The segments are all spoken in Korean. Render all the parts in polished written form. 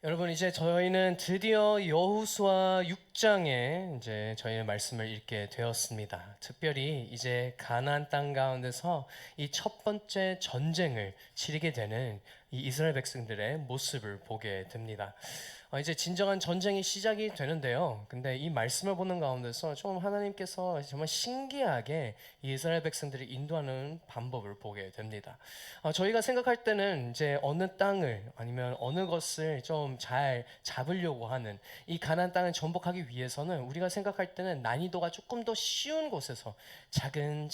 여러분, 이제 저희는 드디어 여호수아 6장에 이제 저희의 말씀을 읽게 되었습니다. 특별히 이제 가나안 땅 가운데서 이 첫 번째 전쟁을 치르게 되는 이 이스라엘 백성들의 모습을 보게 됩니다. 이제 진정한 전쟁이 시작이 되는데요. 근데 이 말씀을 보는 가운데서 좀 하나님께서 정말 신기하게 이 이스라엘 백성들을 인도하는 방법을 보게 됩니다. 저희가 생각할 때는 이제 어느 땅을 아니면 어느 것을 좀 잘 잡으려고 하는 이 가나안 땅을 정복하기 위해서는 우리가 생각할 때는 난이도가 조금 더 쉬운 곳에서 작은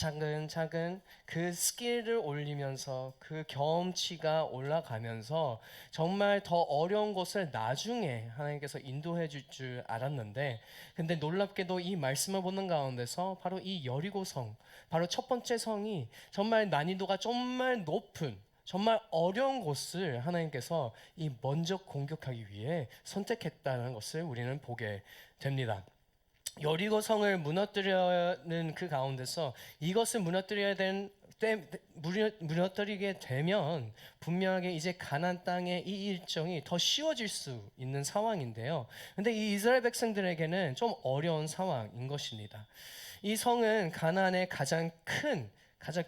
그 스킬을 올리면서 그 경험치가 올라가면서 정말 더 어려운 곳을 나중에 하나님께서 인도해 줄 줄 알았는데, 근데 놀랍게도 이 말씀을 보는 가운데서 바로 이 여리고성, 바로 첫 번째 성이 정말 난이도가 정말 높은 정말 어려운 곳을 하나님께서 이 먼저 공격하기 위해 선택했다는 것을 우리는 보게 됩니다. 여리고성을 무너뜨려는 그 가운데서 이것을 무너뜨리게 되면 분명하게 이제 가나안 땅의 이 일정이 더 쉬워질 수 있는 상황인데요. 근데 이 이스라엘 백성들에게는 좀 어려운 상황인 것입니다. 이 성은 가나안의 가장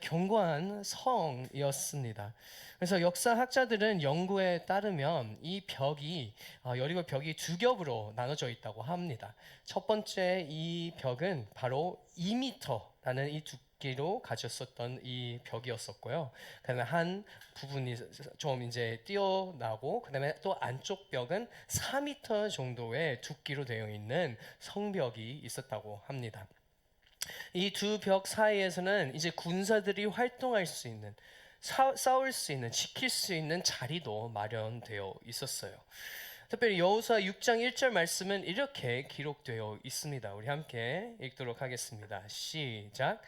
견고한 성이었습니다. 그래서 역사학자들은 연구에 따르면 이 벽이 여리고 벽이 두 겹으로 나눠져 있다고 합니다. 첫 번째 이 벽은 바로 2m라는 이 두께로 가졌었던 이 벽이었었고요. 그다음에 한 부분이 좀 이제 띄어나고, 그다음에 또 안쪽 벽은 4m 정도의 두께로 되어 있는 성벽이 있었다고 합니다. 이 두 벽 사이에서는 이제 군사들이 활동할 수 있는, 싸울 수 있는, 지킬 수 있는 자리도 마련되어 있었어요. 특별히 여호수아 6장 1절 말씀은 이렇게 기록되어 있습니다. 우리 함께 읽도록 하겠습니다. 시작.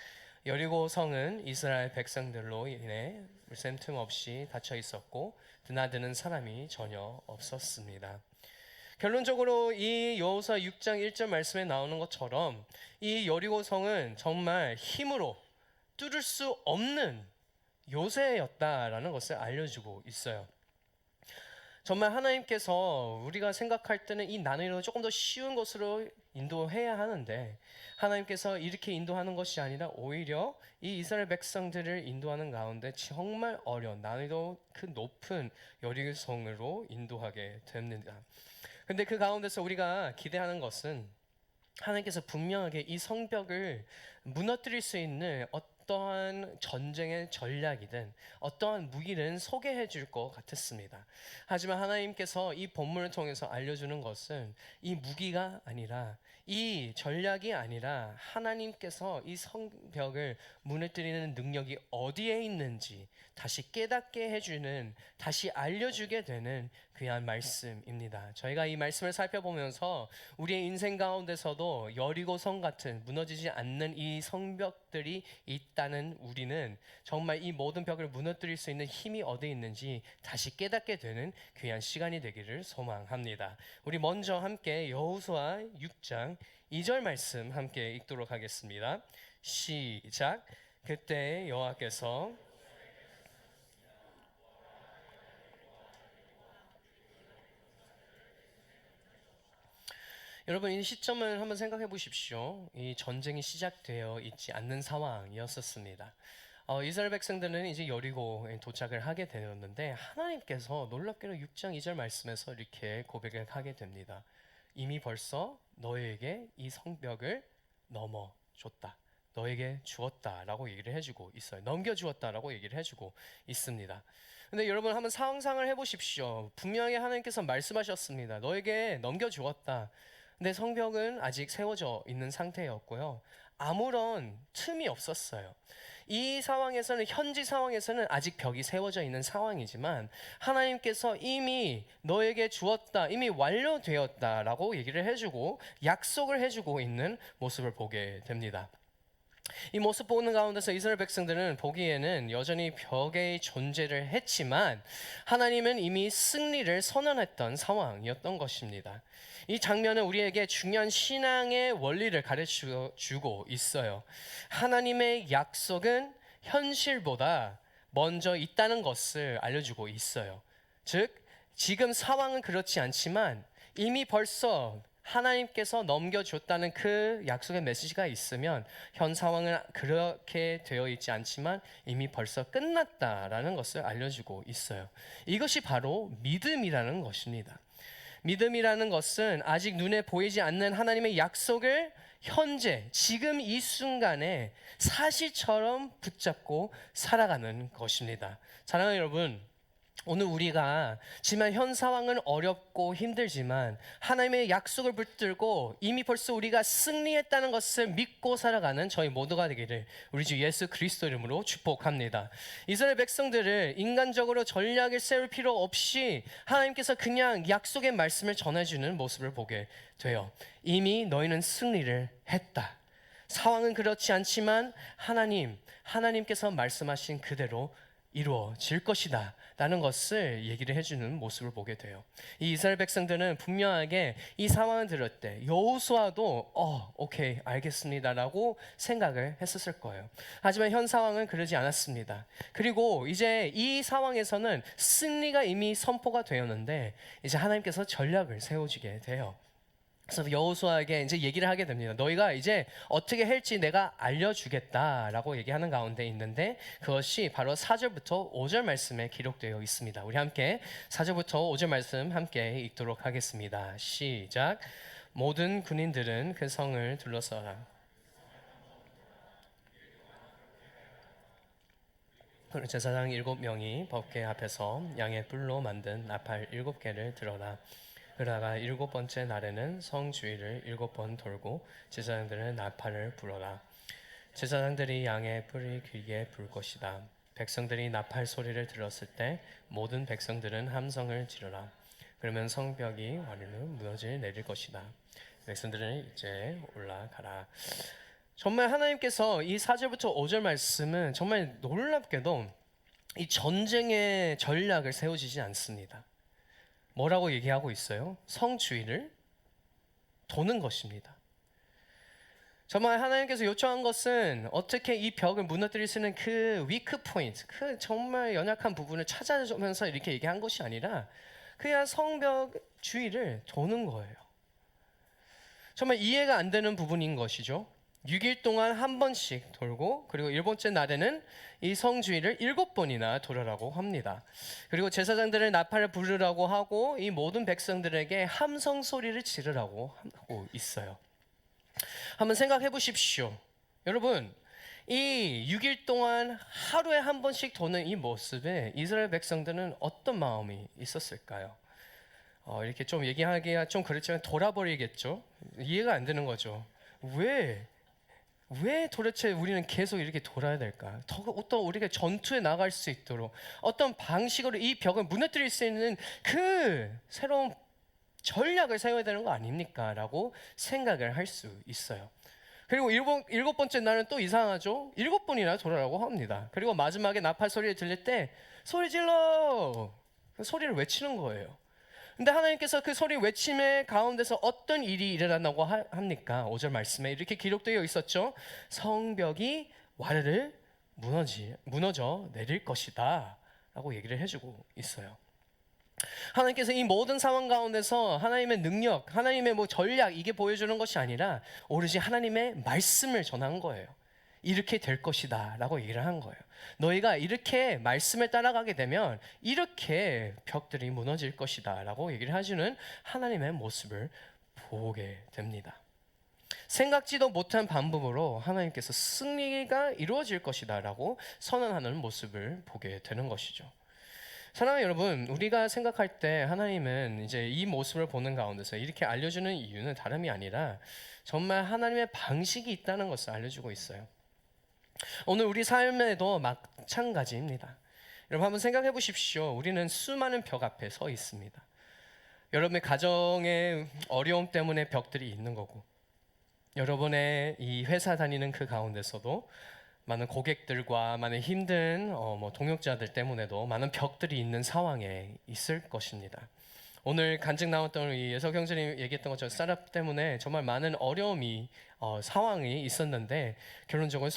여리고 성은 이스라엘 백성들로 인해 샘 틈 없이 닫혀 있었고 드나드는 사람이 전혀 없었습니다. 결론적으로 이 여호수아 6장 1절 말씀에 나오는 것처럼 이 여리고성은 정말 힘으로 뚫을 수 없는 요새였다라는 것을 알려주고 있어요. 정말 하나님께서 우리가 생각할 때는 이 난이도를 조금 더 쉬운 것으로 인도해야 하는데, 하나님께서 이렇게 인도하는 것이 아니라 오히려 이 이스라엘 백성들을 인도하는 가운데 정말 어려운 난이도 그 높은 여리고성으로 인도하게 됩니다. 근데 그 가운데서 우리가 기대하는 것은 하나님께서 분명하게 이 성벽을 무너뜨릴 수 있는 어떠한 전쟁의 전략이든 어떠한 무기는 소개해 줄 것 같았습니다. 하지만 하나님께서 이 본문을 통해서 알려주는 것은 이 무기가 아니라, 이 전략이 아니라 하나님께서 이 성벽을 무너뜨리는 능력이 어디에 있는지 다시 깨닫게 해주는, 다시 알려주게 되는 귀한 말씀입니다. 저희가 이 말씀을 살펴보면서 우리의 인생 가운데서도 여리고성 같은 무너지지 않는 이 성벽들이 있다는 우리는 정말 이 모든 벽을 무너뜨릴 수 있는 힘이 어디에 있는지 다시 깨닫게 되는 귀한 시간이 되기를 소망합니다. 우리 먼저 함께 여호수아 6장 2절 말씀 함께 읽도록 하겠습니다. 시작. 그때 여호와께서 여러분, 이 시점을 한번 생각해 보십시오. 이 전쟁이 시작되어 있지 않는 상황이었었습니다. 이스라엘 백성들은 이제 여리고에 도착을 하게 되었는데, 하나님께서 놀랍게도 6장 2절 말씀에서 이렇게 고백을 하게 됩니다. 이미 벌써 너에게 이 성벽을 넘어줬다, 너에게 주었다라고 얘기를 해주고 있어요. 넘겨주었다라고 얘기를 해주고 있습니다. 근데 여러분, 한번 상상을 해보십시오. 분명히 하나님께서 말씀하셨습니다. 너에게 넘겨주었다. 근데 성벽은 아직 세워져 있는 상태였고요. 아무런 틈이 없었어요. 이 상황에서는, 현지 상황에서는 아직 벽이 세워져 있는 상황이지만 하나님께서 이미 너에게 주었다, 이미 완료되었다라고 얘기를 해주고 약속을 해주고 있는 모습을 보게 됩니다. 이 모습 보는 가운데서 이스라엘 백성들은 보기에는 여전히 벽의 존재를 했지만 하나님은 이미 승리를 선언했던 상황이었던 것입니다. 이 장면은 우리에게 중요한 신앙의 원리를 가르쳐 주고 있어요. 하나님의 약속은 현실보다 먼저 있다는 것을 알려주고 있어요. 즉, 지금 상황은 그렇지 않지만 이미 벌써 하나님께서 넘겨줬다는 그 약속의 메시지가 있으면 현 상황은 그렇게 되어 있지 않지만 이미 벌써 끝났다라는 것을 알려주고 있어요. 이것이 바로 믿음이라는 것입니다. 믿음이라는 것은 아직 눈에 보이지 않는 하나님의 약속을 현재 지금 이 순간에 사실처럼 붙잡고 살아가는 것입니다. 사랑하는 여러분, 오늘 우리가 지만 현 상황은 어렵고 힘들지만 하나님의 약속을 붙들고 이미 벌써 우리가 승리했다는 것을 믿고 살아가는 저희 모두가 되기를 우리 주 예수 그리스도 이름으로 축복합니다. 이스라엘 백성들을 인간적으로 전략을 세울 필요 없이 하나님께서 그냥 약속의 말씀을 전해주는 모습을 보게 돼요. 이미 너희는 승리를 했다. 상황은 그렇지 않지만 하나님께서 말씀하신 그대로 이루어질 것이다 라는 것을 얘기를 해주는 모습을 보게 돼요. 이 이스라엘 백성들은 분명하게 이 상황을 들을 때 여호수아도 오케이 알겠습니다 라고 생각을 했었을 거예요. 하지만 현 상황은 그러지 않았습니다. 그리고 이제 이 상황에서는 승리가 이미 선포가 되었는데 이제 하나님께서 전략을 세워주게 돼요. 그래서 여호수아에게 이제 얘기를 하게 됩니다. 너희가 이제 어떻게 할지 내가 알려주겠다라고 얘기하는 가운데 있는데 그것이 바로 4절부터 5절 말씀에 기록되어 있습니다. 우리 함께 4절부터 5절 말씀 함께 읽도록 하겠습니다. 시작. 모든 군인들은 그 성을 둘러서라. 제사장 7명이 법궤 앞에서 양의 뿔로 만든 나팔 7개를 들어라. 그러다가 7번째 날에는 성 주위를 7번 돌고 제사장들은 나팔을 불어라. 제사장들이 양의 뿔이 귀에 불 것이다. 백성들이 나팔 소리를 들었을 때 모든 백성들은 함성을 지르라. 그러면 성벽이 와르르 무너져 내릴 것이다. 백성들은 이제 올라가라. 정말 하나님께서 이 4절부터 5절 말씀은 정말 놀랍게도 이 전쟁의 전략을 세우시지 않습니다. 뭐라고 얘기하고 있어요? 성 주위를 도는 것입니다. 정말 하나님께서 요청한 것은 어떻게 이 벽을 무너뜨릴 수 있는 그 위크 포인트, 그 정말 연약한 부분을 찾아주면서 이렇게 얘기한 것이 아니라 그냥 성벽 주위를 도는 거예요. 정말 이해가 안 되는 부분인 것이죠. 6일 동안 한 번씩 돌고 그리고 7번째 날에는 이 성 주위를 7번이나 돌으라고 합니다. 그리고 제사장들을 나팔을 부르라고 하고 이 모든 백성들에게 함성 소리를 지르라고 하고 있어요. 한번 생각해 보십시오. 여러분, 이 6일 동안 하루에 한 번씩 도는 이 모습에 이스라엘 백성들은 어떤 마음이 있었을까요? 이렇게 좀 얘기하기가 좀 그렇지만 돌아버리겠죠. 이해가 안 되는 거죠. 왜 도대체 우리는 계속 이렇게 돌아야 될까? 또 우리가 전투에 나갈 수 있도록 어떤 방식으로 이 벽을 무너뜨릴 수 있는 그 새로운 전략을 세워야 되는 거 아닙니까? 라고 생각을 할 수 있어요. 그리고 7번째 날은 또 이상하죠? 7번이나 돌아라고 합니다. 그리고 마지막에 나팔 소리를 들릴 때 소리 질러! 그 소리를 외치는 거예요. 근데 하나님께서 그 소리 외침의 가운데서 어떤 일이 일어난다고 합니까? 5절 말씀에 이렇게 기록되어 있었죠. 성벽이 와르르 무너져 내릴 것이다 라고 얘기를 해주고 있어요. 하나님께서 이 모든 상황 가운데서 하나님의 능력, 하나님의 전략 이게 보여주는 것이 아니라 오로지 하나님의 말씀을 전한 거예요. 이렇게 될 것이다 라고 얘기를 한 거예요. 너희가 이렇게 말씀을 따라가게 되면 이렇게 벽들이 무너질 것이다 라고 얘기를 해주는 하나님의 모습을 보게 됩니다. 생각지도 못한 방법으로 하나님께서 승리가 이루어질 것이다 라고 선언하는 모습을 보게 되는 것이죠. 사랑하는 여러분, 우리가 생각할 때 하나님은 이제 이 모습을 보는 가운데서 이렇게 알려주는 이유는 다름이 아니라 정말 하나님의 방식이 있다는 것을 알려주고 있어요. 오늘 우리 삶에도 마찬가지입니다. 여러분 한번 생각해 보십시오. 우리는 수많은 벽 앞에 서 있습니다. 여러분의 가정의 어려움 때문에 벽들이 있는 거고 여러분의 이 회사 다니는 그 가운데서도 많은 고객들과 많은 힘든 동역자들 때문에도 많은 벽들이 있는 상황에 있을 것입니다. 오늘 간증 나왔던 이 예석 형제님 얘기했던 것처럼 스타트업 때문에 정말 많은 어려움이 상황이 있었는데 결론적으로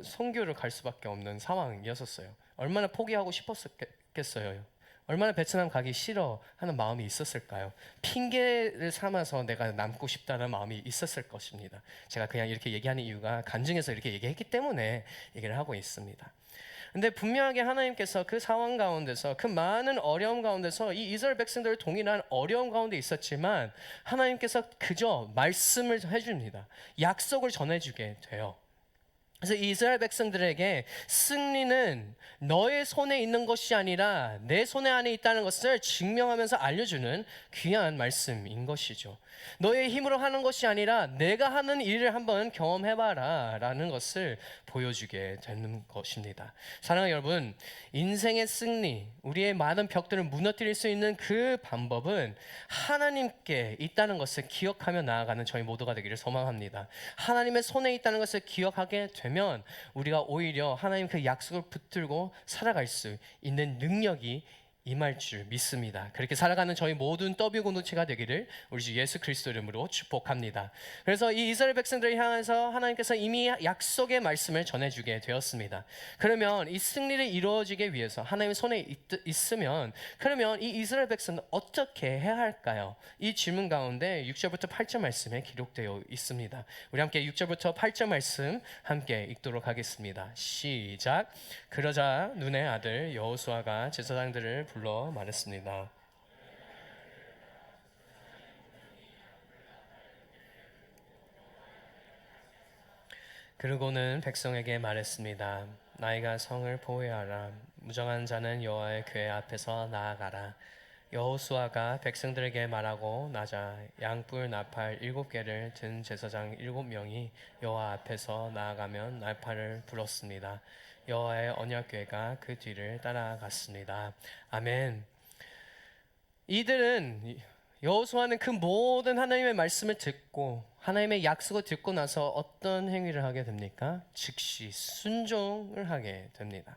선교를 갈 수밖에 없는 상황이었어요. 얼마나 포기하고 싶었겠어요. 얼마나 베트남 가기 싫어하는 마음이 있었을까요? 핑계를 삼아서 내가 남고 싶다는 마음이 있었을 것입니다. 제가 그냥 이렇게 얘기하는 이유가 간증해서 이렇게 얘기했기 때문에 얘기를 하고 있습니다. 근데 분명하게 하나님께서 그 상황 가운데서, 그 많은 어려움 가운데서 이 이스라엘 백성들 동일한 어려움 가운데 있었지만 하나님께서 그저 말씀을 해줍니다. 약속을 전해주게 돼요. 그래서 이스라엘 백성들에게 승리는 너의 손에 있는 것이 아니라 내 손에 안에 있다는 것을 증명하면서 알려주는 귀한 말씀인 것이죠. 너의 힘으로 하는 것이 아니라 내가 하는 일을 한번 경험해봐라 라는 것을 보여주게 되는 것입니다. 사랑하는 여러분, 인생의 승리, 우리의 많은 벽들을 무너뜨릴 수 있는 그 방법은 하나님께 있다는 것을 기억하며 나아가는 저희 모두가 되기를 소망합니다. 하나님의 손에 있다는 것을 기억하게 되면 우리가 오히려 하나님 그 약속을 붙들고 살아갈 수 있는 능력이 임할 줄 믿습니다. 그렇게 살아가는 저희 모든 더비 공동체가 되기를 우리 주 예수 그리스도 이름으로 축복합니다. 그래서 이 이스라엘 백성들을 향해서 하나님께서 이미 약속의 말씀을 전해주게 되었습니다. 그러면 이 승리를 이루어지기 위해서 하나님의 손에 있으면, 그러면 이 이스라엘 백성은 어떻게 해야 할까요? 이 질문 가운데 6절부터 8절 말씀에 기록되어 있습니다. 우리 함께 6절부터 8절 말씀 함께 읽도록 하겠습니다. 시작. 그러자 눈의 아들 여호수아가 제사장들을 불러 말했습니다. 그러고는 백성에게 말했습니다. 너희가 성을 보호하라. 무정한 자는 여호와의 궤 앞에서 나아가라. 여호수아가 백성들에게 말하고 나자 양뿔 나팔 7개를 든 제사장 7명이 여호와 앞에서 나아가면 나팔을 불었습니다. 여호와의 언약궤가 그 뒤를 따라갔습니다. 아멘. 이들은, 여호수아는 그 모든 하나님의 말씀을 듣고 하나님의 약속을 듣고 나서 어떤 행위를 하게 됩니까? 즉시 순종을 하게 됩니다.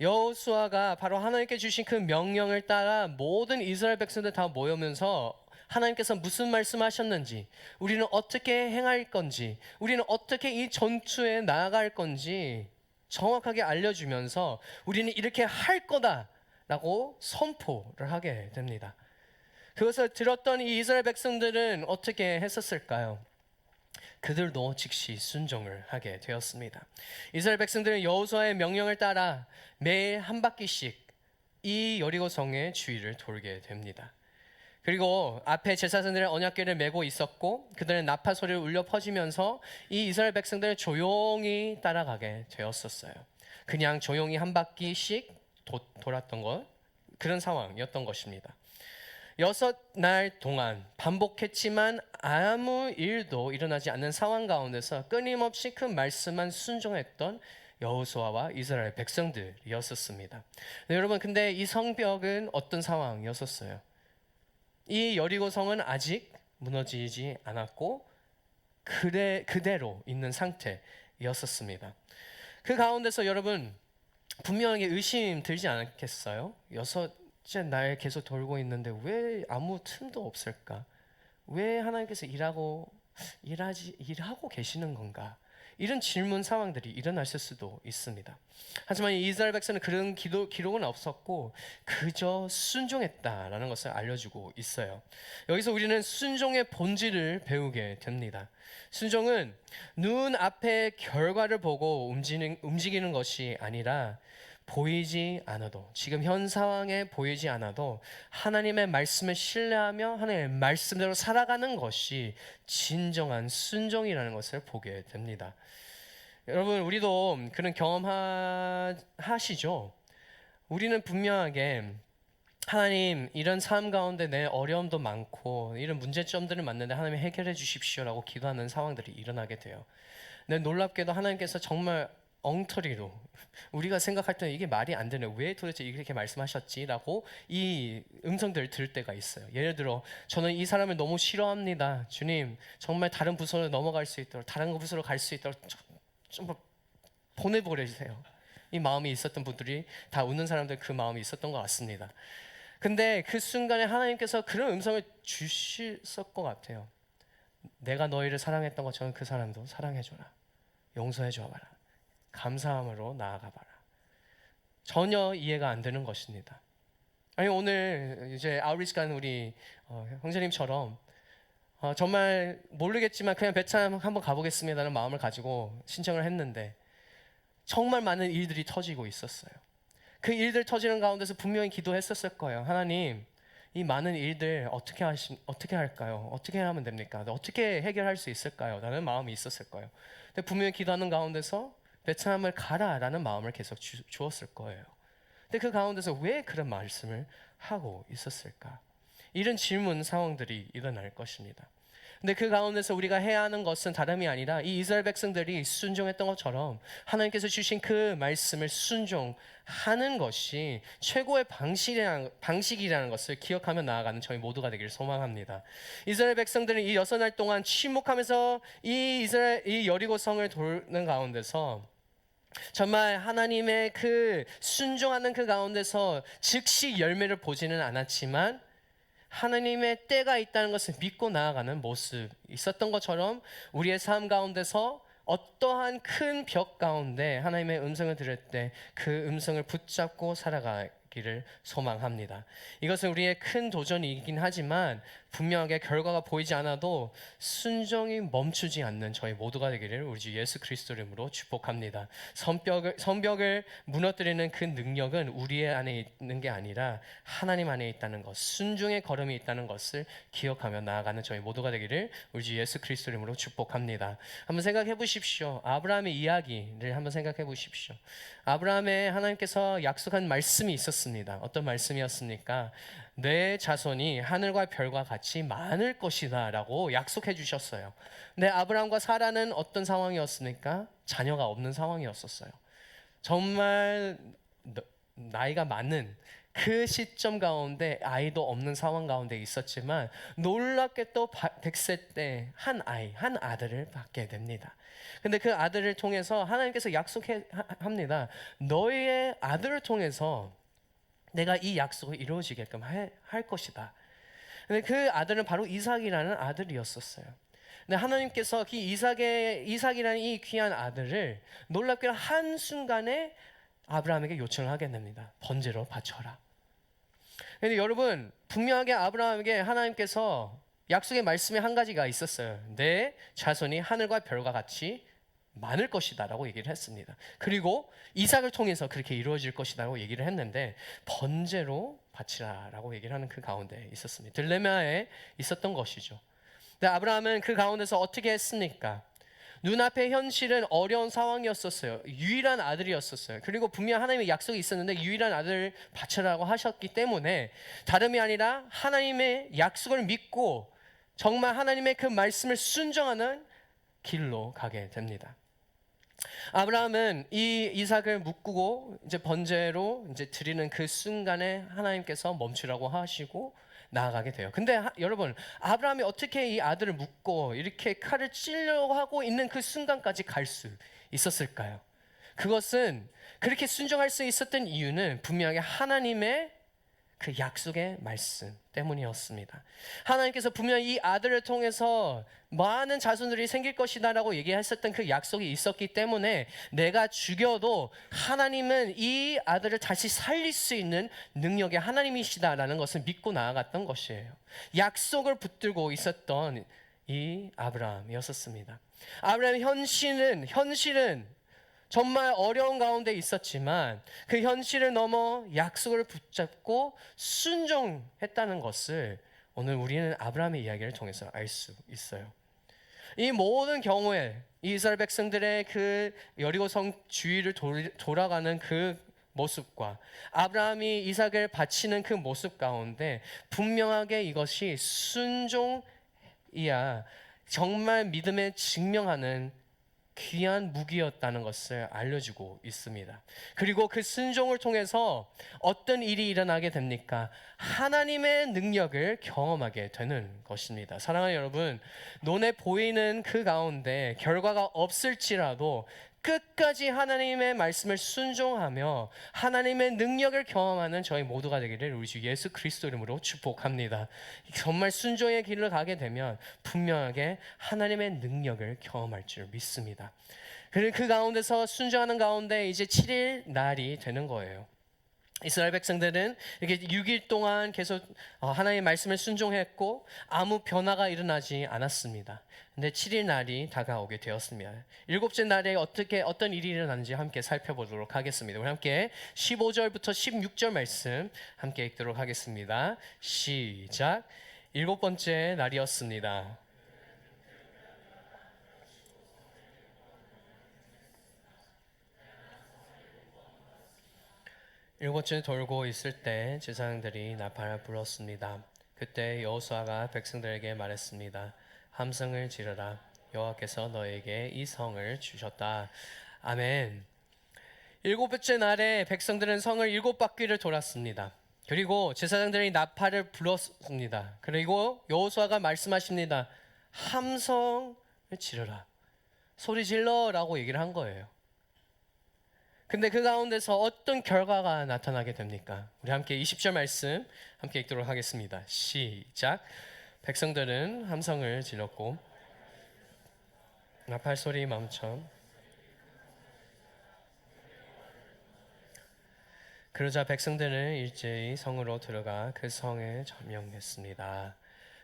여호수아가 바로 하나님께 주신 그 명령을 따라 모든 이스라엘 백성들 다 모이면서 하나님께서 무슨 말씀하셨는지, 우리는 어떻게 행할 건지, 우리는 어떻게 이 전투에 나아갈 건지 정확하게 알려주면서 우리는 이렇게 할 거다라고 선포를 하게 됩니다. 그것을 들었던 이 이스라엘 백성들은 어떻게 했었을까요? 그들도 즉시 순종을 하게 되었습니다. 이스라엘 백성들은 여호수아의 명령을 따라 매일 한 바퀴씩 이 여리고 성의 주위를 돌게 됩니다. 그리고 앞에 제사장들의 언약궤를 메고 있었고 그들의 나팔 소리를 울려 퍼지면서 이 이스라엘 백성들은 조용히 따라가게 되었었어요. 그냥 조용히 한 바퀴씩 돌았던 것, 그런 상황이었던 것입니다. 6날 동안 반복했지만 아무 일도 일어나지 않는 상황 가운데서 끊임없이 그 말씀만 순종했던 여호수아와 이스라엘 백성들이었습니다. 네, 여러분, 근데 이 성벽은 어떤 상황이었어요? 이 여리고 성은 아직 무너지지 않았고 그대로 있는 상태였었습니다. 그 가운데서 여러분, 분명하게 의심 들지 않겠어요? 6째 날 계속 돌고 있는데 왜 아무 틈도 없을까? 왜 하나님께서 일하고 계시는 건가? 이런 질문 상황들이 일어났을 수도 있습니다. 하지만 이스라엘 백성은 그런 기록은 없었고 그저 순종했다라는 것을 알려주고 있어요. 여기서 우리는 순종의 본질을 배우게 됩니다. 순종은 눈앞의 결과를 보고 움직이는 것이 아니라 보이지 않아도, 지금 현 상황에 보이지 않아도 하나님의 말씀을 신뢰하며 하나님의 말씀대로 살아가는 것이 진정한 순종이라는 것을 보게 됩니다. 여러분, 우리도 그런 경험하시죠? 우리는 분명하게 하나님, 이런 삶 가운데 내 어려움도 많고 이런 문제점들을 만나는데 하나님 해결해 주십시오라고 기도하는 상황들이 일어나게 돼요. 근데 놀랍게도 하나님께서 정말 엉터리로, 우리가 생각할 때는 이게 말이 안 되네, 왜 도대체 이렇게 말씀하셨지라고 이 음성들을 들을 때가 있어요. 예를 들어, 저는 이 사람을 너무 싫어합니다. 주님, 정말 다른 부서로 넘어갈 수 있도록, 다른 부서로 갈 수 있도록 좀 보내버려주세요. 이 마음이 있었던 분들이 다 웃는 사람들, 그 마음이 있었던 것 같습니다. 근데 그 순간에 하나님께서 그런 음성을 주셨을 것 같아요. 내가 너희를 사랑했던 것처럼 그 사람도 사랑해줘라, 용서해줘봐라, 감사함으로 나아가봐라. 전혀 이해가 안 되는 것입니다. 아니 오늘 이제 아우리스 가는 우리 형제님처럼 정말 모르겠지만 그냥 베트남 한번 가보겠습니다라는 마음을 가지고 신청을 했는데 정말 많은 일들이 터지고 있었어요. 그 일들 터지는 가운데서 분명히 기도했었을 거예요. 하나님, 이 많은 일들 어떻게 할까요? 어떻게 하면 됩니까? 어떻게 해결할 수 있을까요? 라는 마음이 있었을 거예요. 근데 분명히 기도하는 가운데서 베트남을 가라라는 마음을 계속 주었을 거예요. 근데 그 가운데서 왜 그런 말씀을 하고 있었을까? 이런 질문 상황들이 일어날 것입니다. 근데 그 가운데서 우리가 해야 하는 것은 다름이 아니라 이 이스라엘 백성들이 순종했던 것처럼 하나님께서 주신 그 말씀을 순종하는 것이 최고의 방식이라는 것을 기억하며 나아가는 저희 모두가 되기를 소망합니다. 이스라엘 백성들은 이 6날 동안 침묵하면서 이 여리고성을 도는 가운데서 정말 하나님의 그 순종하는 그 가운데서 즉시 열매를 보지는 않았지만 하나님의 때가 있다는 것을 믿고 나아가는 모습 있었던 것처럼 우리의 삶 가운데서 어떠한 큰 벽 가운데 하나님의 음성을 들을 때 그 음성을 붙잡고 살아가기를 소망합니다. 이것은 우리의 큰 도전이긴 하지만 분명하게 결과가 보이지 않아도 순종이 멈추지 않는 저희 모두가 되기를 우리 주 예수 그리스도 이름으로 축복합니다. 성벽을 무너뜨리는 그 능력은 우리 안에 있는 게 아니라 하나님 안에 있다는 것, 순종의 걸음이 있다는 것을 기억하며 나아가는 저희 모두가 되기를 우리 주 예수 그리스도 이름으로 축복합니다. 한번 생각해 보십시오. 아브라함의 이야기를 한번 생각해 보십시오. 아브라함의 하나님께서 약속한 말씀이 있었습니다. 어떤 말씀이었습니까? 내 자손이 하늘과 별과 같이 많을 것이다 라고 약속해 주셨어요. 근데 아브라함과 사라는 어떤 상황이었습니까? 자녀가 없는 상황이었었어요. 정말 나이가 많은 그 시점 가운데 아이도 없는 상황 가운데 있었지만 놀랍게 또 100세 때 한 아들을 받게 됩니다. 근데 그 아들을 통해서 하나님께서 약속합니다. 너희의 아들을 통해서 내가 이 약속을 이루어지게끔 할 것이다. 근데 그 아들은 바로 이삭이라는 아들이었었어요. 근데 하나님께서 그 이삭이라는 이 귀한 아들을 놀랍게도 한순간에 아브라함에게 요청을 하게 됩니다. 번제로 바쳐라. 근데 여러분, 분명하게 아브라함에게 하나님께서 약속의 말씀이 한 가지가 있었어요. 내 자손이 하늘과 별과 같이 많을 것이다 라고 얘기를 했습니다. 그리고 이삭을 통해서 그렇게 이루어질 것이다 라고 얘기를 했는데 번제로 바치라 라고 얘기를 하는 그 가운데 있었습니다. 딜레마에 있었던 것이죠. 근데 아브라함은 그 가운데서 어떻게 했습니까? 눈앞의 현실은 어려운 상황이었었어요. 유일한 아들이었었어요. 그리고 분명 하나님의 약속이 있었는데 유일한 아들을 바치라고 하셨기 때문에 다름이 아니라 하나님의 약속을 믿고 정말 하나님의 그 말씀을 순종하는 길로 가게 됩니다. 아브라함은 이 이삭을 묶고 이제 번제로 이제 드리는 그 순간에 하나님께서 멈추라고 하시고 나아가게 돼요. 근데 여러분, 아브라함이 어떻게 이 아들을 묶고 이렇게 칼을 찌려고 하고 있는 그 순간까지 갈 수 있었을까요? 그것은 그렇게 순종할 수 있었던 이유는 분명하게 하나님의 그 약속의 말씀 때문이었습니다. 하나님께서 분명히 이 아들을 통해서 많은 자손들이 생길 것이다 라고 얘기했었던 그 약속이 있었기 때문에 내가 죽여도 하나님은 이 아들을 다시 살릴 수 있는 능력의 하나님이시다라는 것을 믿고 나아갔던 것이에요. 약속을 붙들고 있었던 이 아브라함이었습니다. 아브라함의 현실은 정말 어려운 가운데 있었지만 그 현실을 넘어 약속을 붙잡고 순종했다는 것을 오늘 우리는 아브라함의 이야기를 통해서 알 수 있어요. 이 모든 경우에 이스라엘 백성들의 그 여리고성 주위를 돌아가는 그 모습과 아브라함이 이삭을 바치는 그 모습 가운데 분명하게 이것이 순종이야 정말 믿음에 증명하는 귀한 무기였다는 것을 알려주고 있습니다. 그리고 그 순종을 통해서 어떤 일이 일어나게 됩니까? 하나님의 능력을 경험하게 되는 것입니다. 사랑하는 여러분, 눈에 보이는 그 가운데 결과가 없을지라도 끝까지 하나님의 말씀을 순종하며 하나님의 능력을 경험하는 저희 모두가 되기를 우리 주 예수 그리스도 이름으로 축복합니다. 정말 순종의 길을 가게 되면 분명하게 하나님의 능력을 경험할 줄 믿습니다. 그리고 그 가운데서 순종하는 가운데 이제 7일 날이 되는 거예요. 이스라엘 백성들은 이렇게 6일 동안 계속 하나님의 말씀을 순종했고 아무 변화가 일어나지 않았습니다. 근데 7일 날이 다가오게 되었습니다. 일곱째 날에 어떤 일이 일어났는지 함께 살펴보도록 하겠습니다. 우리 함께 15절부터 16절 말씀 함께 읽도록 하겠습니다. 시작. 일곱 번째 날이었습니다. 일곱째 돌고 있을 때 제사장들이 나팔을 불었습니다. 그때 여호수아가 백성들에게 말했습니다. 함성을 지르라. 여호와께서 너에게 이 성을 주셨다. 아멘. 일곱째 날에 백성들은 성을 일곱 바퀴를 돌았습니다. 그리고 제사장들이 나팔을 불었습니다. 그리고 여호수아가 말씀하십니다. 함성을 지르라. 소리 질러라고 얘기를 한 거예요. 근데 그 가운데서 어떤 결과가 나타나게 됩니까? 우리 함께 20절 말씀 함께 읽도록 하겠습니다. 시작. 백성들은 함성을 질렀고 나팔 소리 멈춰 그러자 백성들은 일제히 성으로 들어가 그 성에 점령했습니다.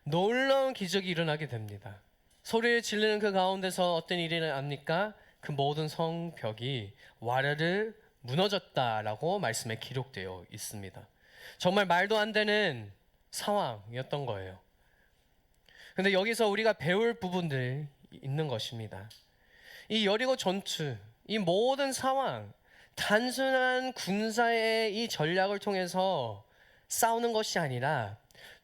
놀라운 기적이 일어나게 됩니다. 소리를 지르는 그 가운데서 어떤 일이 일어납니까? 그 모든 성벽이 와르르 무너졌다라고 말씀에 기록되어 있습니다. 정말 말도 안 되는 상황이었던 거예요. 근데 여기서 우리가 배울 부분들 있는 것입니다. 이 여리고 전투, 이 모든 상황, 단순한 군사의 이 전략을 통해서 싸우는 것이 아니라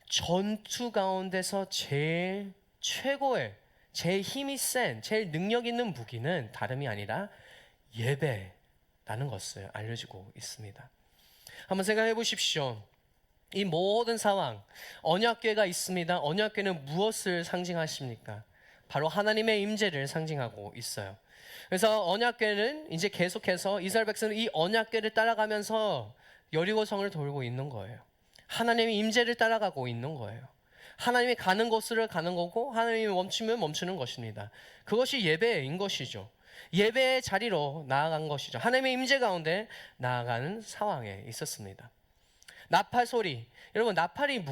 전투 가운데서 제일 최고의 제일 힘이 센, 제일 능력 있는 무기는 다름이 아니라 예배라는 것을 알려주고 있습니다. 한번 생각해 보십시오. 이 모든 상황, 언약궤가 있습니다. 언약궤는 무엇을 상징하십니까? 바로 하나님의 임재를 상징하고 있어요. 그래서 언약궤는 이제 계속해서 이스라엘 백성은 이 언약궤를 따라가면서 여리고 성을 돌고 있는 거예요. 하나님의 임재를 따라가고 있는 거예요. 하나님이 가는 곳으로 가는 거고 하나님이 멈추면 멈추는 것입니다. 그것이 예배인 것이죠. 예배의 자리로 나아간 것이죠. 하나님의 임재 가운데 나아가는 상황에 있었습니다. 나팔 소리. 여러분 나팔이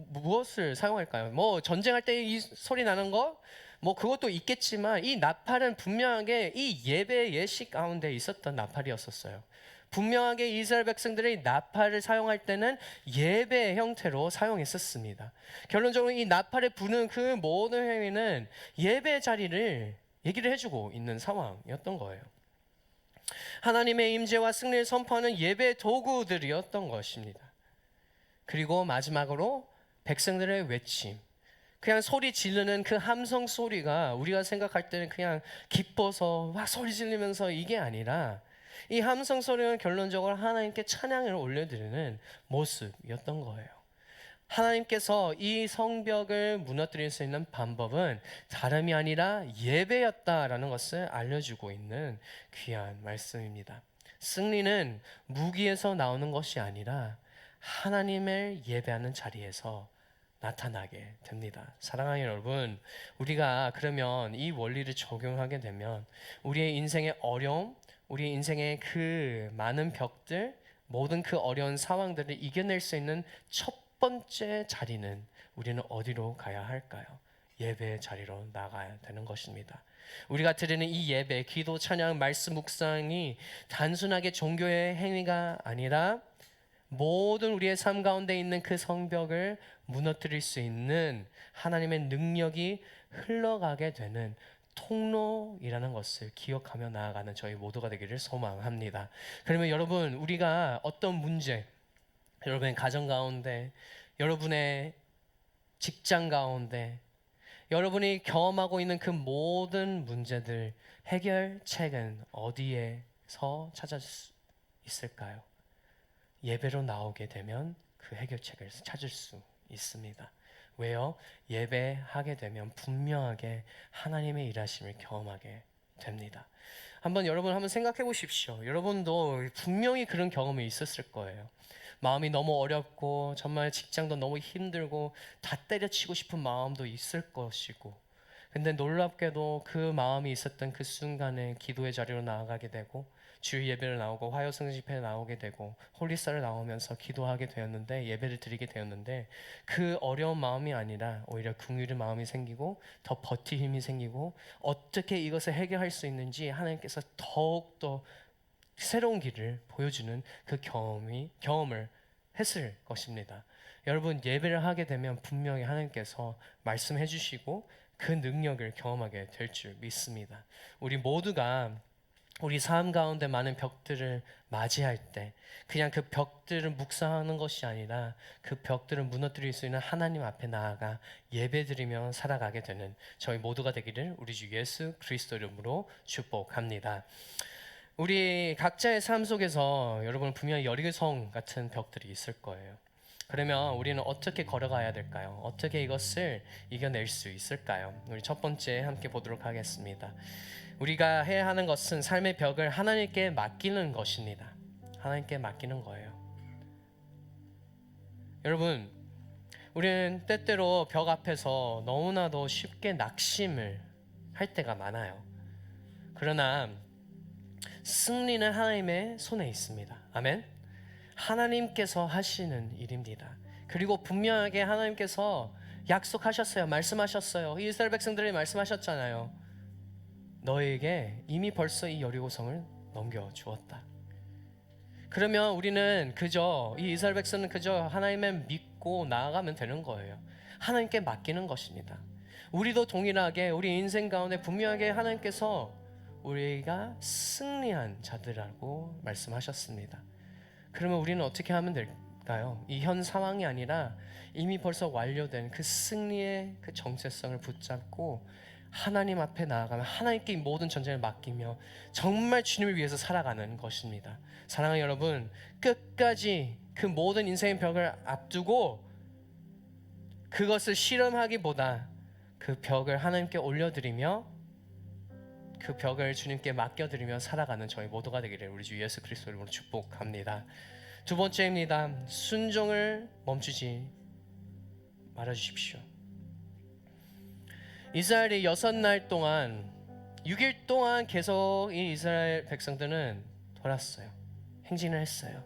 무엇을 사용할까요? 뭐 전쟁할 때 이 소리 나는 거? 뭐 그것도 있겠지만 이 나팔은 분명하게 이 예배 예식 가운데 있었던 나팔이었었어요. 분명하게 이스라엘 백성들이 나팔을 사용할 때는 예배 형태로 사용했었습니다. 결론적으로 이 나팔을 부는 그 모든 행위는 예배 자리를 얘기를 해주고 있는 상황이었던 거예요. 하나님의 임재와 승리를 선포하는 예배 도구들이었던 것입니다. 그리고 마지막으로 백성들의 외침, 그냥 소리 지르는 그 함성 소리가 우리가 생각할 때는 그냥 기뻐서 막 소리 지르면서 이게 아니라 이 함성 소리는 결론적으로 하나님께 찬양을 올려드리는 모습이었던 거예요. 하나님께서 이 성벽을 무너뜨릴 수 있는 방법은 다름이 아니라 예배였다라는 것을 알려주고 있는 귀한 말씀입니다. 승리는 무기에서 나오는 것이 아니라 하나님을 예배하는 자리에서 나타나게 됩니다. 사랑하는 여러분, 우리가 그러면 이 원리를 적용하게 되면 우리의 인생의 어려움, 우리 인생의 그 많은 벽들, 모든 그 어려운 상황들을 이겨낼 수 있는 첫 번째 자리는 우리는 어디로 가야 할까요? 예배의 자리로 나가야 되는 것입니다. 우리가 드리는 이 예배, 기도, 찬양, 말씀 묵상이 단순하게 종교의 행위가 아니라 모든 우리의 삶 가운데 있는 그 성벽을 무너뜨릴 수 있는 하나님의 능력이 흘러가게 되는 통로이라는 것을 기억하며 나아가는 저희 모두가 되기를 소망합니다. 그러면 여러분, 우리가 어떤 문제, 여러분의 가정 가운데, 여러분의 직장 가운데, 여러분이 경험하고 있는 그 모든 문제들 해결책은 어디에서 찾을 수 있을까요? 예배로 나오게 되면 그 해결책을 찾을 수 있습니다. 왜요? 예배하게 되면 분명하게 하나님의 일하심을 경험하게 됩니다. 여러분 한번 생각해 보십시오. 여러분도 분명히 그런 경험이 있었을 거예요. 마음이 너무 어렵고 정말 직장도 너무 힘들고 다 때려치고 싶은 마음도 있을 것이고, 근데 놀랍게도 그 마음이 있었던 그 순간에 기도의 자리로 나아가게 되고 주일 예배를 나오고 화요성 집회에 나오게 되고 홀리사를 나오면서 기도하게 되었는데, 예배를 드리게 되었는데, 그 어려운 마음이 아니라 오히려 긍휼의 마음이 생기고 더 버틸 힘이 생기고 어떻게 이것을 해결할 수 있는지 하나님께서 더욱더 새로운 길을 보여주는 그 경험을 했을 것입니다. 여러분, 예배를 하게 되면 분명히 하나님께서 말씀해 주시고 그 능력을 경험하게 될 줄 믿습니다. 우리 모두가 우리 삶 가운데 많은 벽들을 맞이할 때 그냥 그 벽들을 묵상하는 것이 아니라 그 벽들을 무너뜨릴 수 있는 하나님 앞에 나아가 예배드리며 살아가게 되는 저희 모두가 되기를 우리 주 예수 그리스도 이름으로 축복합니다. 우리 각자의 삶 속에서 여러분 분명히 여리고성 같은 벽들이 있을 거예요. 그러면 우리는 어떻게 걸어가야 될까요? 어떻게 이것을 이겨낼 수 있을까요? 우리 첫 번째 함께 보도록 하겠습니다. 우리가 해야 하는 것은 삶의 벽을 하나님께 맡기는 것입니다. 하나님께 맡기는 거예요. 여러분, 우리는 때때로 벽 앞에서 너무나도 쉽게 낙심을 할 때가 많아요. 그러나 승리는 하나님의 손에 있습니다. 아멘. 하나님께서 하시는 일입니다. 그리고 분명하게 하나님께서 약속하셨어요. 말씀하셨어요. 이스라엘 백성들이 말씀하셨잖아요. 너에게 이미 벌써 이 여리고성을 넘겨주었다. 그러면 우리는 그저 이 이스라엘 백성은 그저 하나님을 믿고 나아가면 되는 거예요. 하나님께 맡기는 것입니다. 우리도 동일하게 우리 인생 가운데 분명하게 하나님께서 우리가 승리한 자들이라고 말씀하셨습니다. 그러면 우리는 어떻게 하면 될까요? 이 현 상황이 아니라 이미 벌써 완료된 그 승리의 그 정체성을 붙잡고 하나님 앞에 나아가면 하나님께 이 모든 전쟁을 맡기며 정말 주님을 위해서 살아가는 것입니다. 사랑하는 여러분, 끝까지 그 모든 인생의 벽을 앞두고 그것을 실험하기보다 그 벽을 하나님께 올려드리며 그 벽을 주님께 맡겨드리며 살아가는 저희 모두가 되기를 우리 주 예수 그리스도 이름으로 축복합니다. 두 번째입니다. 순종을 멈추지 말아주십시오. 이스라엘이 6날 동안 6일 동안 계속 이 이스라엘 백성들은 돌았어요. 행진을 했어요.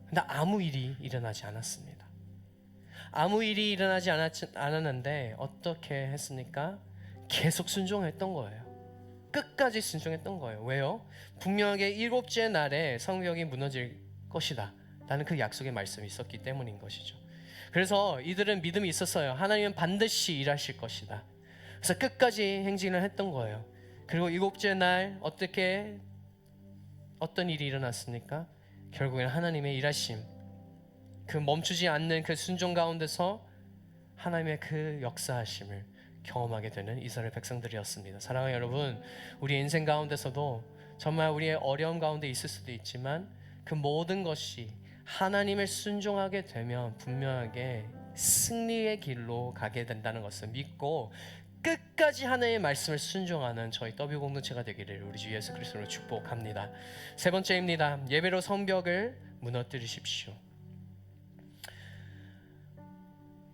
근데 아무 일이 일어나지 않았습니다. 아무 일이 일어나지 않았는데 어떻게 했습니까? 계속 순종했던 거예요. 끝까지 순종했던 거예요. 왜요? 분명하게 7째 날에 성벽이 무너질 것이다 라는 그 약속의 말씀이 있었기 때문인 것이죠. 그래서 이들은 믿음이 있었어요. 하나님은 반드시 일하실 것이다. 그래서 끝까지 행진을 했던 거예요. 그리고 7째 날 어떤 일이 일어났습니까? 결국에는 하나님의 일하심, 그 멈추지 않는 그 순종 가운데서 하나님의 그 역사하심을 경험하게 되는 이스라엘 백성들이었습니다. 사랑하는 여러분, 우리 인생 가운데서도 정말 우리의 어려움 가운데 있을 수도 있지만 그 모든 것이 하나님을 순종하게 되면 분명하게 승리의 길로 가게 된다는 것을 믿고 끝까지 하나님의 말씀을 순종하는 저희 더비 공동체가 되기를 우리 주 예수 그리스도로 축복합니다. 세 번째입니다. 예배로 성벽을 무너뜨리십시오.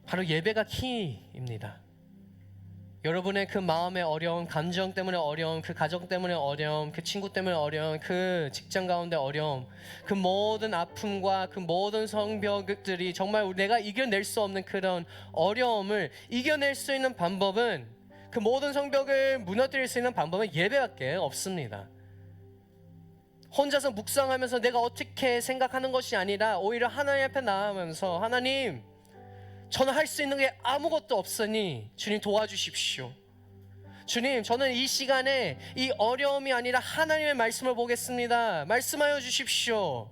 바로 예배가 키입니다. 여러분의 그 마음의 어려움, 감정 때문에 어려움, 그 가정 때문에 어려움, 그 친구 때문에 어려움, 그 직장 가운데 어려움, 그 모든 아픔과 그 모든 성벽들이 정말 내가 이겨낼 수 없는 그런 어려움을 이겨낼 수 있는 방법은, 그 모든 성벽을 무너뜨릴 수 있는 방법은 예배밖에 없습니다. 혼자서 묵상하면서 내가 어떻게 생각하는 것이 아니라 오히려 하나님 앞에 나아가면서 하나님, 저는 할 수 있는 게 아무것도 없으니 주님 도와주십시오. 주님, 저는 이 시간에 이 어려움이 아니라 하나님의 말씀을 보겠습니다. 말씀하여 주십시오.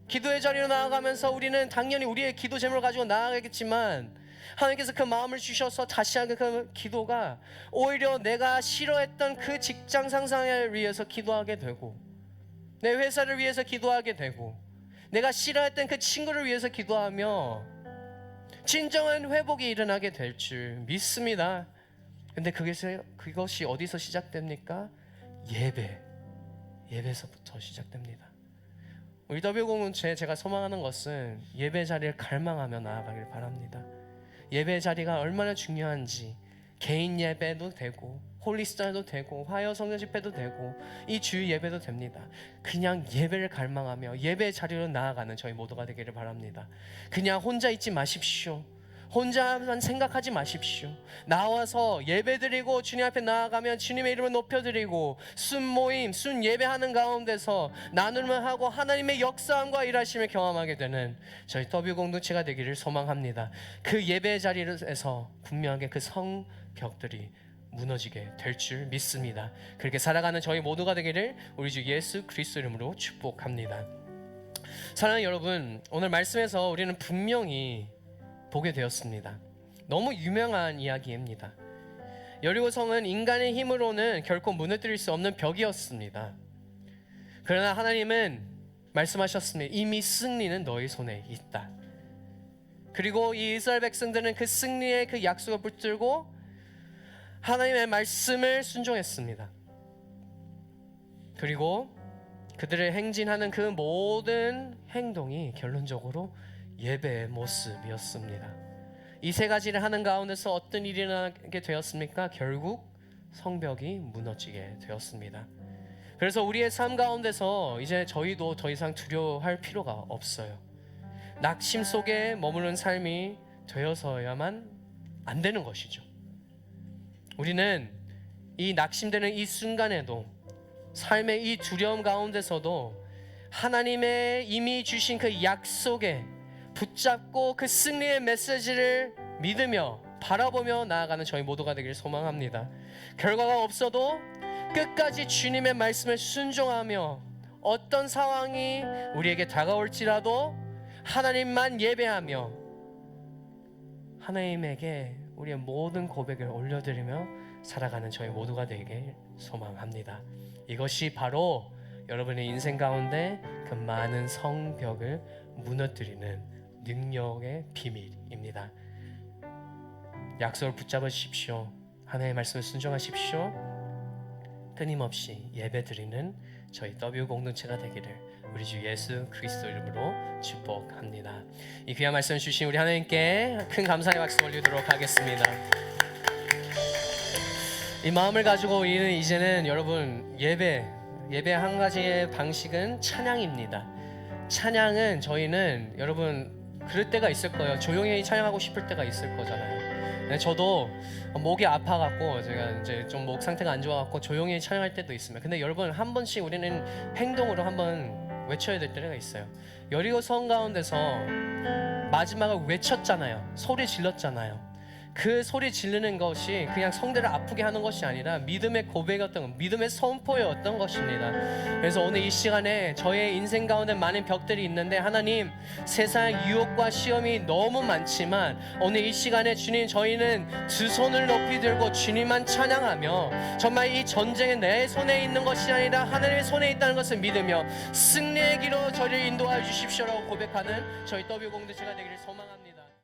기도의 자리로 나아가면서 우리는 당연히 우리의 기도 제목을 가지고 나아가겠지만 하나님께서 그 마음을 주셔서 다시 하는 그 기도가 오히려 내가 싫어했던 그 직장 상사를 위해서 기도하게 되고, 내 회사를 위해서 기도하게 되고, 내가 싫어했던 그 친구를 위해서 기도하며 진정한 회복이 일어나게 될 줄 믿습니다. 근데 그것이 어디서 시작됩니까? 예배에서부터 시작됩니다. 우리 더비공동체 제가 소망하는 것은 예배 자리를 갈망하며 나아가길 바랍니다. 예배 자리가 얼마나 중요한지 개인 예배도 되고 홀리스타도 되고 화요 성령 집회도 되고 이 주일 예배도 됩니다. 그냥 예배를 갈망하며 예배의 자리로 나아가는 저희 모두가 되기를 바랍니다. 그냥 혼자 있지 마십시오. 혼자만 생각하지 마십시오. 나와서 예배드리고 주님 앞에 나아가면 주님의 이름을 높여드리고 순모임, 순예배하는 가운데서 나눔을 하고 하나님의 역사함과 일하심을 경험하게 되는 저희 더뷰 공동체가 되기를 소망합니다. 그 예배 자리에서 분명하게 그 성벽들이 무너지게 될 줄 믿습니다. 그렇게 살아가는 저희 모두가 되기를 우리 주 예수 그리스도 이름으로 축복합니다. 사랑하는 여러분, 오늘 말씀에서 우리는 분명히 보게 되었습니다. 너무 유명한 이야기입니다. 여리고성은 인간의 힘으로는 결코 무너뜨릴 수 없는 벽이었습니다. 그러나 하나님은 말씀하셨습니다. 이미 승리는 너희 손에 있다. 그리고 이 이스라엘 백성들은 그 승리의 그 약속을 붙들고 하나님의 말씀을 순종했습니다. 그리고 그들의 행진하는 그 모든 행동이 결론적으로 예배의 모습이었습니다. 이 세 가지를 하는 가운데서 어떤 일이 일어나게 되었습니까? 결국 성벽이 무너지게 되었습니다. 그래서 우리의 삶 가운데서 이제 저희도 더 이상 두려워할 필요가 없어요. 낙심 속에 머무는 삶이 되어서야만 안 되는 것이죠. 우리는 이 낙심되는 이 순간에도 삶의 이 두려움 가운데서도 하나님의 이미 주신 그 약속에 붙잡고 그 승리의 메시지를 믿으며 바라보며 나아가는 저희 모두가 되기를 소망합니다. 결과가 없어도 끝까지 주님의 말씀을 순종하며 어떤 상황이 우리에게 다가올지라도 하나님만 예배하며 하나님에게 우리의 모든 고백을 올려드리며 살아가는 저희 모두가 되길 소망합니다. 이것이 바로 여러분의 인생 가운데 그 많은 성벽을 무너뜨리는 능력의 비밀입니다. 약속을 붙잡으십시오. 하나님의 말씀을 순종하십시오. 끊임없이 예배드리는 저희 더뷰 공동체가 되기를 우리 주 예수 그리스도 이름으로 축복합니다. 이 귀한 말씀 주신 우리 하나님께 큰 감사의 박수 올리도록 하겠습니다. 이 마음을 가지고 우리는 이제는 여러분 예배 한 가지의 방식은 찬양입니다. 찬양은 저희는 여러분 그럴 때가 있을 거예요. 조용히 찬양하고 싶을 때가 있을 거잖아요. 저도 목이 아파갖고 제가 이제 좀 목 상태가 안 좋아갖고 조용히 찬양할 때도 있습니다. 근데 여러분 한 번씩 우리는 행동으로 한번 외쳐야 될 때가 있어요. 여리고성 가운데서 마지막을 외쳤잖아요. 소리 질렀잖아요. 그 소리 지르는 것이 그냥 성대를 아프게 하는 것이 아니라 믿음의 고백이었던 믿음의 선포였던 것입니다. 그래서 오늘 이 시간에 저의 인생 가운데 많은 벽들이 있는데 하나님 세상 유혹과 시험이 너무 많지만 오늘 이 시간에 주님 저희는 두 손을 높이 들고 주님만 찬양하며 정말 이 전쟁은 내 손에 있는 것이 아니라 하나님의 손에 있다는 것을 믿으며 승리의 길로 저를 인도하여 주십시오라고 고백하는 저희 더뷰 공동체가 되기를 소망합니다.